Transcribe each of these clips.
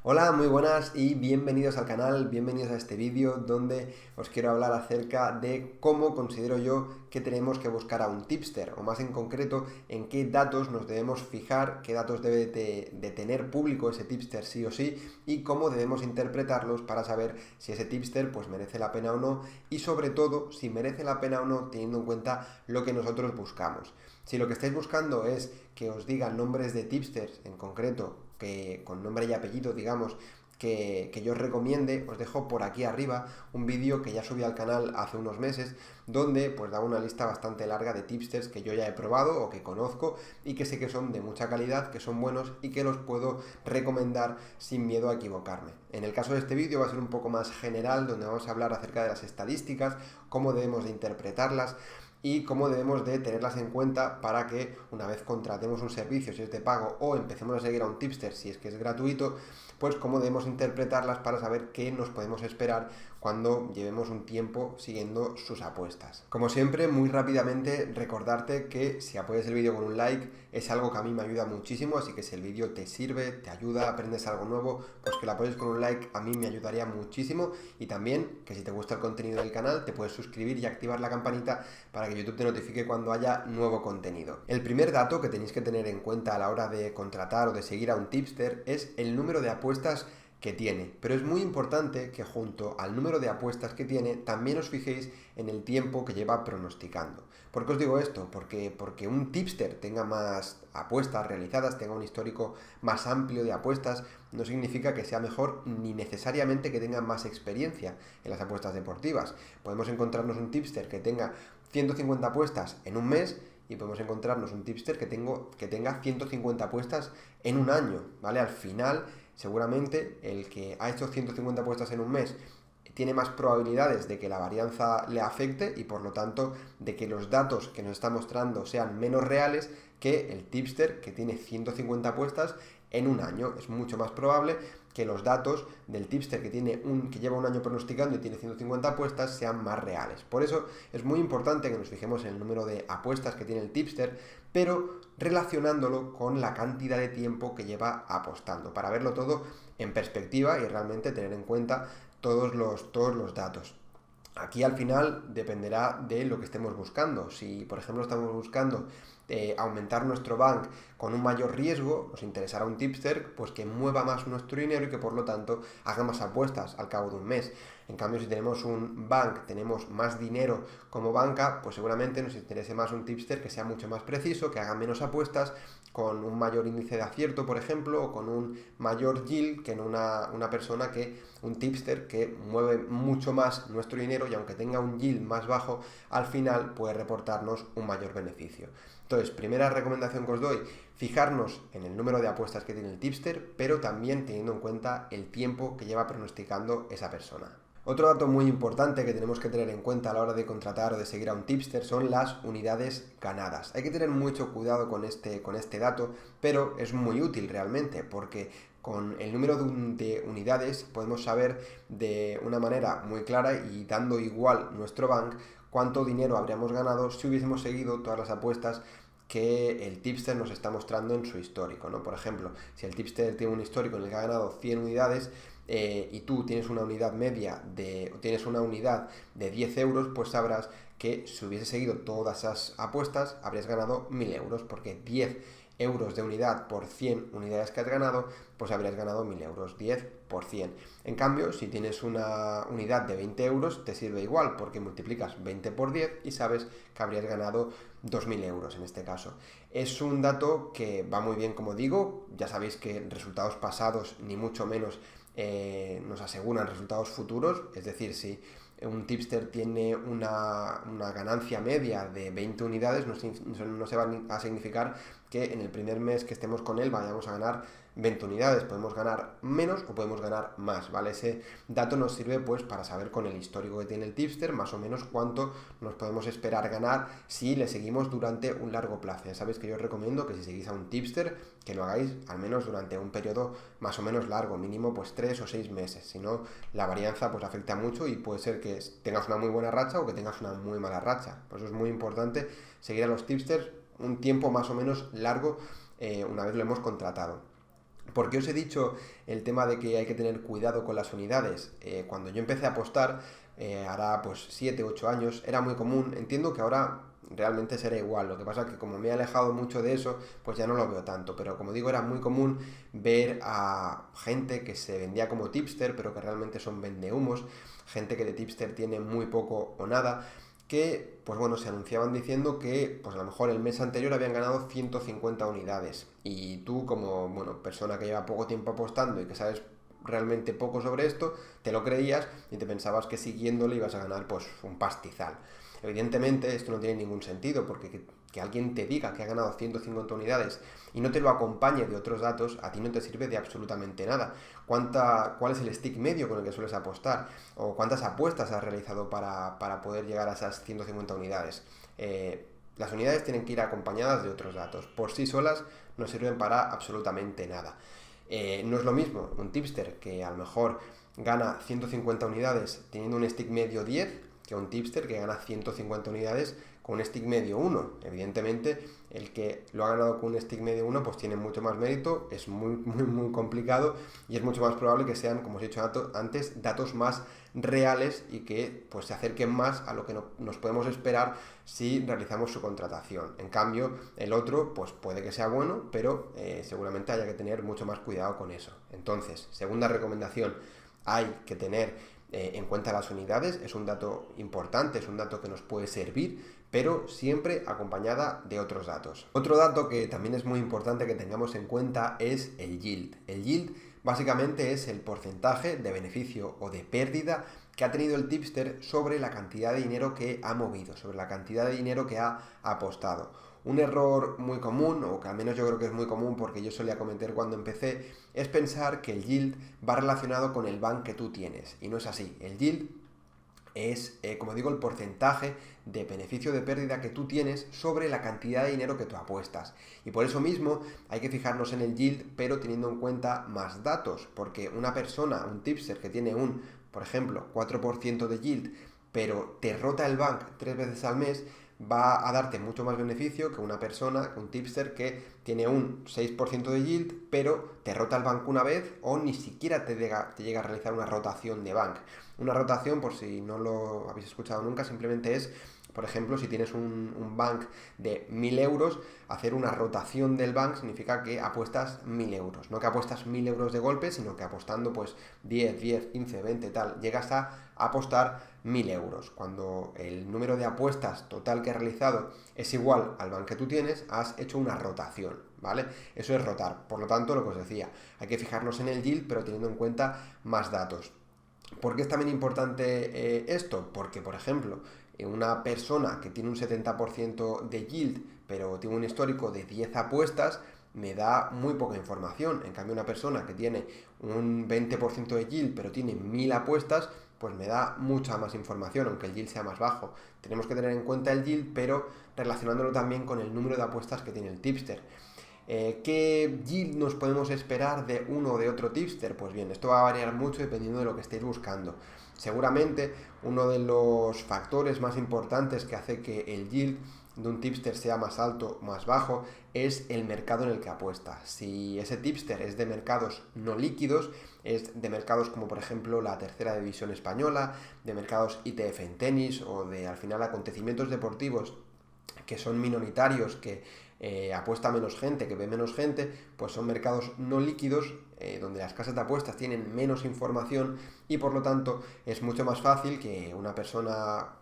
Hola, muy buenas y bienvenidos al canal, bienvenidos a este vídeo donde os quiero hablar acerca de cómo considero yo que tenemos que buscar a un tipster, o más en concreto, en qué datos nos debemos fijar, qué datos debe de tener público ese tipster sí o sí, y cómo debemos interpretarlos para saber si ese tipster pues merece la pena o no, y sobre todo si merece la pena o no teniendo en cuenta lo que nosotros buscamos. Si lo que estáis buscando es que os digan nombres de tipsters en concreto, que con nombre y apellido, digamos, que yo os recomiende, os dejo por aquí arriba un vídeo que ya subí al canal hace unos meses, donde pues daba una lista bastante larga de tipsters que yo ya he probado o que conozco y que sé que son de mucha calidad, que son buenos y que los puedo recomendar sin miedo a equivocarme. En el caso de este vídeo va a ser un poco más general, donde vamos a hablar acerca de las estadísticas, cómo debemos de interpretarlas y cómo debemos de tenerlas en cuenta para que una vez contratemos un servicio, si es de pago, o empecemos a seguir a un tipster, si es que es gratuito, pues cómo debemos interpretarlas para saber qué nos podemos esperar cuando llevemos un tiempo siguiendo sus apuestas. Como siempre, muy rápidamente recordarte que si apoyas el vídeo con un like es algo que a mí me ayuda muchísimo, así que si el vídeo te sirve, te ayuda, aprendes algo nuevo, pues que lo apoyes con un like a mí me ayudaría muchísimo, y también que si te gusta el contenido del canal te puedes suscribir y activar la campanita para que YouTube te notifique cuando haya nuevo contenido. El primer dato que tenéis que tener en cuenta a la hora de contratar o de seguir a un tipster es el número de apuestas que tiene, pero es muy importante que junto al número de apuestas que tiene también os fijéis en el tiempo que lleva pronosticando. ¿Por qué os digo esto? Porque un tipster tenga más apuestas realizadas, tenga un histórico más amplio de apuestas, no significa que sea mejor ni necesariamente que tenga más experiencia en las apuestas deportivas. Podemos encontrarnos un tipster que tenga 150 apuestas en un mes y podemos encontrarnos un tipster que tenga 150 apuestas en un año, ¿vale? Al final, seguramente el que ha hecho 150 apuestas en un mes tiene más probabilidades de que la varianza le afecte y por lo tanto de que los datos que nos está mostrando sean menos reales que el tipster que tiene 150 apuestas en un año. Es mucho más probable que los datos del tipster que lleva un año pronosticando y tiene 150 apuestas sean más reales. Por eso es muy importante que nos fijemos en el número de apuestas que tiene el tipster, pero relacionándolo con la cantidad de tiempo que lleva apostando, para verlo todo en perspectiva y realmente tener en cuenta todos los datos. Aquí al final dependerá de lo que estemos buscando. Si por ejemplo estamos buscando aumentar nuestro bank con un mayor riesgo, nos interesará un tipster pues que mueva más nuestro dinero y que por lo tanto haga más apuestas al cabo de un mes. En cambio, si tenemos un bank, tenemos más dinero como banca, pues seguramente nos interese más un tipster que sea mucho más preciso, que haga menos apuestas, con un mayor índice de acierto, por ejemplo, o con un mayor yield que en una persona un tipster que mueve mucho más nuestro dinero y aunque tenga un yield más bajo, al final puede reportarnos un mayor beneficio. Entonces, primera recomendación que os doy, fijarnos en el número de apuestas que tiene el tipster, pero también teniendo en cuenta el tiempo que lleva pronosticando esa persona. Otro dato muy importante que tenemos que tener en cuenta a la hora de contratar o de seguir a un tipster son las unidades ganadas. Hay que tener mucho cuidado con este dato, pero es muy útil realmente porque con el número de unidades podemos saber de una manera muy clara y dando igual nuestro bank cuánto dinero habríamos ganado si hubiésemos seguido todas las apuestas que el tipster nos está mostrando en su histórico, ¿no? Por ejemplo, si el tipster tiene un histórico en el que ha ganado 100 unidades, y tú tienes una unidad media tienes una unidad de 10 euros, pues sabrás que si hubiese seguido todas esas apuestas habrías ganado 1000 euros, porque 10 euros de unidad por 100 unidades que has ganado, pues habrías ganado 1000 euros, 10 por 100. En cambio, si tienes una unidad de 20 euros, te sirve igual, porque multiplicas 20 por 10 y sabes que habrías ganado 2000 euros en este caso. Es un dato que va muy bien, como digo, ya sabéis que resultados pasados, ni mucho menos nos aseguran resultados futuros, es decir, si un tipster tiene una ganancia media de 20 unidades, no se va a significar que en el primer mes que estemos con él vayamos a ganar 20 unidades, podemos ganar menos o podemos ganar más, ¿vale? Ese dato nos sirve pues para saber con el histórico que tiene el tipster más o menos cuánto nos podemos esperar ganar si le seguimos durante un largo plazo. Ya sabéis que yo os recomiendo que si seguís a un tipster que lo hagáis al menos durante un periodo más o menos largo, mínimo pues 3 o 6 meses, si no la varianza pues afecta mucho y puede ser que tengas una muy buena racha o que tengas una muy mala racha. Por eso es muy importante seguir a los tipsters un tiempo más o menos largo una vez lo hemos contratado. ¿Por qué os he dicho el tema de que hay que tener cuidado con las unidades? Cuando yo empecé a apostar, hará pues 7 8 años, era muy común. Entiendo que ahora realmente será igual. Lo que pasa es que como me he alejado mucho de eso, pues ya no lo veo tanto. Pero como digo, era muy común ver a gente que se vendía como tipster, pero que realmente son vendehumos. Gente que de tipster tiene muy poco o nada, que pues bueno, se anunciaban diciendo que pues a lo mejor el mes anterior habían ganado 150 unidades y tú como bueno, persona que lleva poco tiempo apostando y que sabes realmente poco sobre esto, te lo creías y te pensabas que siguiéndole ibas a ganar pues un pastizal. Evidentemente esto no tiene ningún sentido porque que alguien te diga que ha ganado 150 unidades y no te lo acompañe de otros datos, a ti no te sirve de absolutamente nada. ¿Cuál es el stick medio con el que sueles apostar? ¿O cuántas apuestas has realizado para poder llegar a esas 150 unidades? Las unidades tienen que ir acompañadas de otros datos. Por sí solas no sirven para absolutamente nada. No es lo mismo un tipster que a lo mejor gana 150 unidades teniendo un stick medio 10 que un tipster que gana 150 unidades con un stick medio 1. Evidentemente, el que lo ha ganado con un stick medio 1 pues tiene mucho más mérito, es muy complicado y es mucho más probable que sean, como os he dicho antes, datos más reales y que pues se acerquen más a lo que nos podemos esperar si realizamos su contratación. En cambio, el otro pues puede que sea bueno, pero seguramente haya que tener mucho más cuidado con eso. Entonces, segunda recomendación, hay que tener en cuenta las unidades, es un dato importante, es un dato que nos puede servir, pero siempre acompañada de otros datos. Otro dato que también es muy importante que tengamos en cuenta es el yield. El yield básicamente es el porcentaje de beneficio o de pérdida que ha tenido el tipster sobre la cantidad de dinero que ha movido, sobre la cantidad de dinero que ha apostado. Un error muy común, o que al menos yo creo que es muy común porque yo solía cometer cuando empecé, es pensar que el yield va relacionado con el bank que tú tienes. Y no es así. El yield es, como digo, el porcentaje de beneficio de pérdida que tú tienes sobre la cantidad de dinero que tú apuestas. Y por eso mismo hay que fijarnos en el yield, pero teniendo en cuenta más datos, porque una persona, un tipster que tiene por ejemplo, 4% de yield, pero te rota el bank 3 veces al mes, va a darte mucho más beneficio que una persona, un tipster que tiene un 6% de yield, pero te rota el bank una vez o ni siquiera te llega a realizar una rotación de bank. Una rotación, por si no lo habéis escuchado nunca, simplemente es, por ejemplo, si tienes un bank de 1.000 euros, hacer una rotación del bank significa que apuestas 1.000 euros. No que apuestas 1.000 euros de golpe, sino que apostando pues 10, 15, 20, tal, llegas a apostar 1.000 euros. Cuando el número de apuestas total que has realizado es igual al bank que tú tienes, has hecho una rotación, ¿vale? Eso es rotar. Por lo tanto, lo que os decía, hay que fijarnos en el yield, pero teniendo en cuenta más datos. ¿Por qué es también importante esto? Porque, por ejemplo, una persona que tiene un 70% de yield, pero tiene un histórico de 10 apuestas, me da muy poca información. En cambio, una persona que tiene un 20% de yield, pero tiene 1.000 apuestas, pues me da mucha más información, aunque el yield sea más bajo. Tenemos que tener en cuenta el yield, pero relacionándolo también con el número de apuestas que tiene el tipster. ¿Qué yield nos podemos esperar de uno o de otro tipster? Pues bien, esto va a variar mucho dependiendo de lo que estéis buscando. Seguramente uno de los factores más importantes que hace que el yield de un tipster sea más alto o más bajo es el mercado en el que apuesta. Si ese tipster es de mercados no líquidos, es de mercados como por ejemplo la tercera división española, de mercados ITF en tenis o de al final acontecimientos deportivos que son minoritarios, que apuesta menos gente, que ve menos gente, pues son mercados no líquidos donde las casas de apuestas tienen menos información y por lo tanto es mucho más fácil que una persona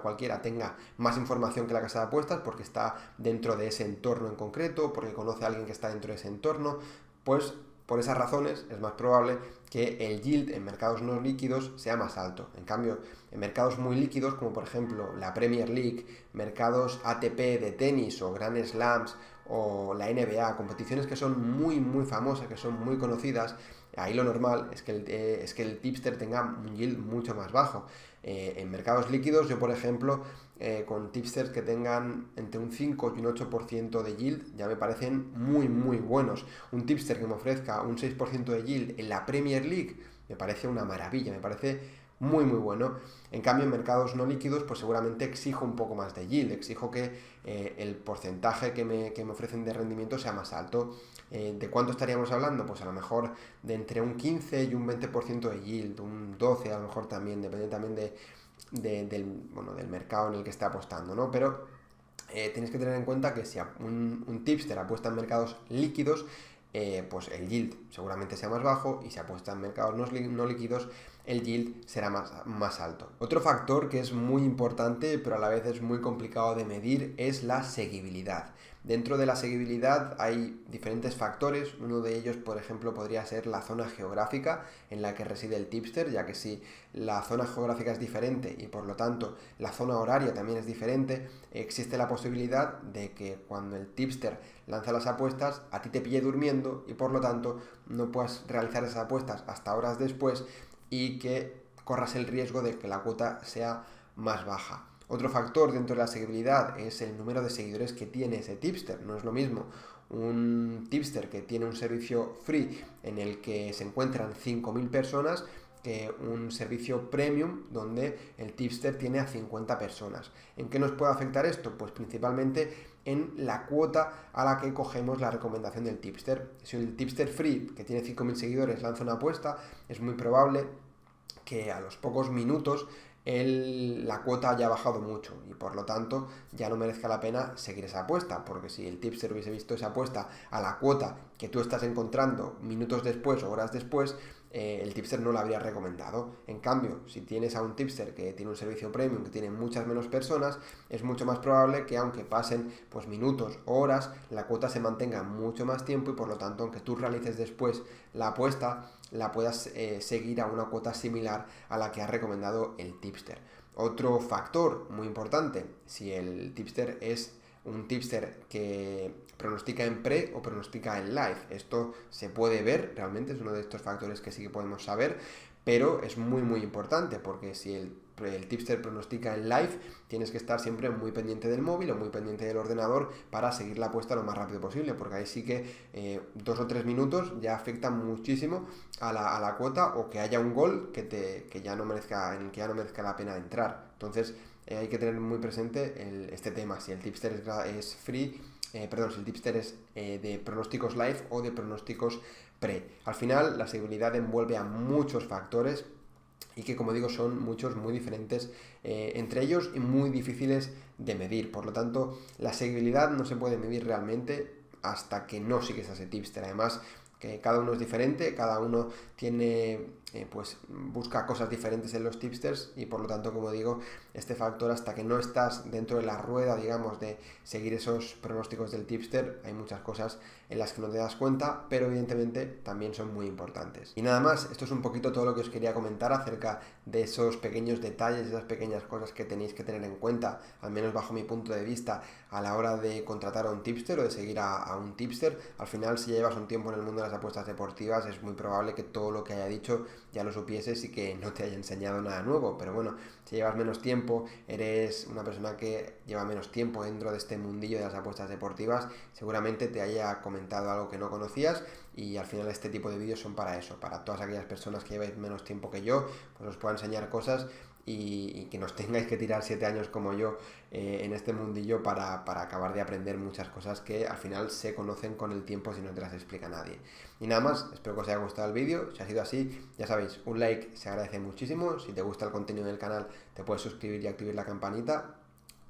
cualquiera tenga más información que la casa de apuestas porque está dentro de ese entorno en concreto, porque conoce a alguien que está dentro de ese entorno, pues por esas razones es más probable que el yield en mercados no líquidos sea más alto. En cambio, en mercados muy líquidos, como por ejemplo la Premier League, mercados ATP de tenis o Grand Slams o la NBA, competiciones que son muy famosas, que son muy conocidas, ahí lo normal es que el tipster tenga un yield mucho más bajo. En mercados líquidos, yo por ejemplo, con tipsters que tengan entre un 5 y un 8% de yield, ya me parecen muy buenos. Un tipster que me ofrezca un 6% de yield en la Premier League, me parece una maravilla, me parece muy muy bueno. En cambio, en mercados no líquidos, pues seguramente exijo un poco más de yield, exijo que el porcentaje que me ofrecen de rendimiento sea más alto. ¿De cuánto estaríamos hablando? Pues a lo mejor de entre un 15 y un 20% de yield, un 12 a lo mejor también, depende también del mercado en el que esté apostando, ¿no? Pero tienes que tener en cuenta que si un tipster apuesta en mercados líquidos, pues el yield seguramente sea más bajo, y si apuesta en mercados no líquidos, el yield será más alto. Otro factor que es muy importante, pero a la vez es muy complicado de medir, es la seguibilidad. Dentro de la seguibilidad hay diferentes factores. Uno de ellos, por ejemplo, podría ser la zona geográfica en la que reside el tipster, ya que si la zona geográfica es diferente y por lo tanto la zona horaria también es diferente, existe la posibilidad de que cuando el tipster lanza las apuestas a ti te pille durmiendo y por lo tanto no puedas realizar esas apuestas hasta horas después y que corras el riesgo de que la cuota sea más baja. Otro factor dentro de la seguibilidad es el número de seguidores que tiene ese tipster. No es lo mismo un tipster que tiene un servicio free en el que se encuentran 5.000 personas que un servicio premium donde el tipster tiene a 50 personas. ¿En qué nos puede afectar esto? Pues principalmente en la cuota a la que cogemos la recomendación del tipster. Si el tipster free, que tiene 5.000 seguidores, lanza una apuesta, es muy probable que a los pocos minutos la cuota haya bajado mucho y por lo tanto ya no merezca la pena seguir esa apuesta, porque si el tipster hubiese visto esa apuesta a la cuota que tú estás encontrando minutos después o horas después, el tipster no la habría recomendado. En cambio, si tienes a un tipster que tiene un servicio premium, que tiene muchas menos personas, es mucho más probable que aunque pasen pues minutos o horas, la cuota se mantenga mucho más tiempo y por lo tanto, aunque tú realices después la apuesta, la puedas seguir a una cuota similar a la que ha recomendado el tipster. Otro factor muy importante, si el tipster es un tipster que pronostica en pre o pronostica en live. Esto se puede ver, realmente es uno de estos factores que sí que podemos saber, pero es muy muy importante porque si el tipster pronostica en live, tienes que estar siempre muy pendiente del móvil o muy pendiente del ordenador para seguir la apuesta lo más rápido posible, porque ahí sí que 2 o 3 minutos ya afectan muchísimo a la cuota, o que haya un gol en el que ya no merezca la pena entrar. Entonces hay que tener muy presente este tema, si el tipster es free, si el tipster es de pronósticos live o de pronósticos pre. Al final la seguridad envuelve a muchos factores y que, como digo, son muchos muy diferentes entre ellos y muy difíciles de medir. Por lo tanto, la seguibilidad no se puede medir realmente hasta que no sigues a ese tipster. Además, que cada uno es diferente, cada uno busca cosas diferentes en los tipsters y por lo tanto, como digo, este factor, hasta que no estás dentro de la rueda, digamos, de seguir esos pronósticos del tipster, hay muchas cosas en las que no te das cuenta, pero evidentemente también son muy importantes. Y nada más, esto es un poquito todo lo que os quería comentar acerca de esos pequeños detalles, esas pequeñas cosas que tenéis que tener en cuenta, al menos bajo mi punto de vista, a la hora de contratar a un tipster o de seguir a un tipster. Al final, si llevas un tiempo en el mundo de las apuestas deportivas, es muy probable que todo lo que haya dicho ya lo supieses y que no te haya enseñado nada nuevo, pero bueno, si llevas menos tiempo, eres una persona que lleva menos tiempo dentro de este mundillo de las apuestas deportivas, seguramente te haya comentado algo que no conocías, y al final este tipo de vídeos son para eso, para todas aquellas personas que lleváis menos tiempo que yo, pues os puedo enseñar cosas y que nos tengáis que tirar 7 años como yo en este mundillo para acabar de aprender muchas cosas que al final se conocen con el tiempo si no te las explica nadie. Y nada más, espero que os haya gustado el vídeo. Si ha sido así, ya sabéis, un like se agradece muchísimo. Si te gusta el contenido del canal, te puedes suscribir y activar la campanita.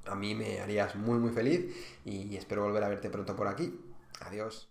A mí me harías muy muy feliz y espero volver a verte pronto por aquí. Adiós.